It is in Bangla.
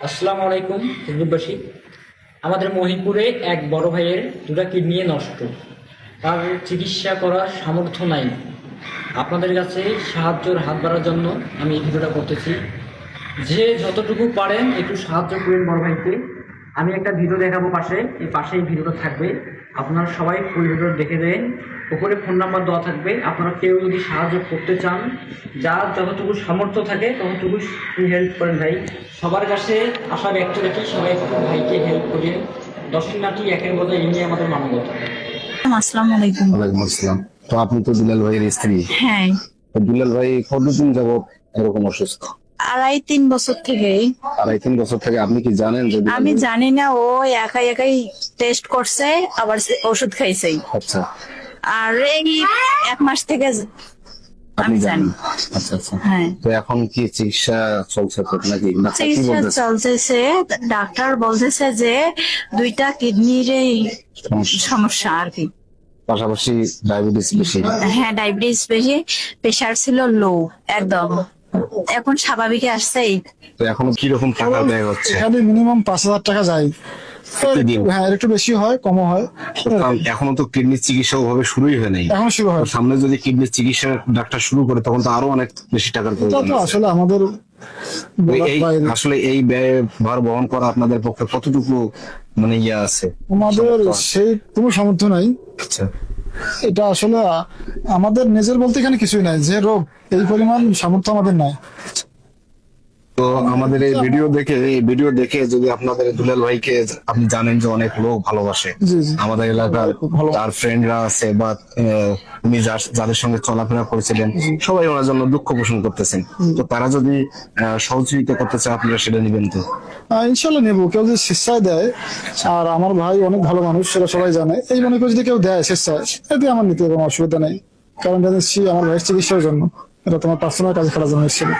আসসালামু আলাইকুম ফেসবুকবাসী। আমাদের মহিপুরে এক বড় ভাইয়ের দুটা কিডনি নষ্ট, তার চিকিৎসা করার সামর্থ্য নাই। আপনাদের কাছে সাহায্যের হাত বাড়ার জন্য আমি এই ভিডিওটা করতেছি। যে যতটুকু পারেন একটু সাহায্য করেন বড় ভাইকে। আমি একটা ভিডিও দেখাবো পাশে, এই পাশে এই ভিডিওটা থাকবে, আপনারা সবাই ফুল ভিডিও দেখে দেন। উপরে ফোন নাম্বার দেওয়া থাকবে, আপনারা কেউ যদি সাহায্য করতে চান, যার যতটুকু সামর্থ্য থাকে ততটুকু হেল্প করেন ভাই। সবার কাছে আশা ব্যক্ত রাখি, সবাই একটু ভাইকে হেল্প করেন। দশিনাটি একের মধ্যে এই নিয়ে আমাদের মানবতা। আসসালামু আলাইকুম। ওয়ালাইকুম আসসালাম। তো আপনি তো দুলাল ভাইয়ের স্ত্রী। হ্যাঁ, তো দুলাল ভাই কতদিন যাবত এরকম অসুস্থ? 2.5-3 বছর থেকে। 2.5-3 বছর থেকে। আপনি কি জানেন যে আমি জানি না, ও একাই একাই টেস্ট করছে, আবার ওষুধ খাইছে। আচ্ছা, আর এই 1 মাস থেকে আপনি আমি জানেন? জানি। আচ্ছা আচ্ছা। হ্যাঁ, তো এখন কি চিকিৎসা চলছে তো নাকি? ডাক্তার কি চিকিৎসা বলতেছে? চলতেছে। ডাক্তার বলতেছে যে 2টা কিডনির সমস্যা আর কি। পাশাপাশি ডায়াবেটিস বেশি। হ্যাঁ, ডায়াবেটিস বেশি, প্রেশার ছিল লো একদম, এখন স্বাভাবিকে আসছে। তো এখন কিরকম টাকা ব্যয় হচ্ছে? এখানে মিনিমাম 5,000 টাকা যায়। প্রতিদিন? হ্যাঁ, একটু বেশি হয়, কমও হয়। কারণ এখনো তো কিডনির চিকিৎসা ওভাবে শুরুই হয় নাই। এখন শুরু হয়। তো সামনে যদি কিডনির চিকিৎসা ডাক্তার শুরু করে তখন তো আরো অনেক বেশি টাকার এটা প্রয়োজন তো আছে। আসলে আমাদের তো বলার এই বাইরে। আসলে এই ব্যয় ভার বহন করা আপনাদের পক্ষে কতটুকু মানে আছে? আমাদের সেই কোনো সামর্থ্য নাই। আচ্ছা। এটা আসলে আমাদের নিজের বলতে এখানে কিছুই নাই, যে রোগ এই পরিমাণ সামর্থ্য আমাদের নাই। তো আমাদের এই ভিডিও দেখে যদি আপনাদের দুলাল ভাইকে আপনি জানেন যে অনেক লোক ভালোবাসে, জি, জি। আমাদের এলাকার খুব ভালো। তার ফ্রেন্ডরা আছে বা উনি যাদের সঙ্গে চলাফেরা করেছিলেন সবাই ওনার জন্য দুঃখ পোষণ করতেছেন। তো তারা যদি সহযোগিতা করতে চায় আপনারা সেটা নিবেন তো? ইনশাল্লাহ নেবো, কেউ যদি স্বেচ্ছায় দেয়। আর আমার ভাই অনেক ভালো মানুষ, সেটা সবাই জানে। এই মনে করে যদি কেউ দেয় স্বেচ্ছায়, এতে আমার নিতে কোনো অসুবিধা নেই। কারণ জানিস আমার ভাইয়ের চিকিৎসার জন্য, এটা তোমার পার্সোনাল কাজ করার জন্য এসেছিল।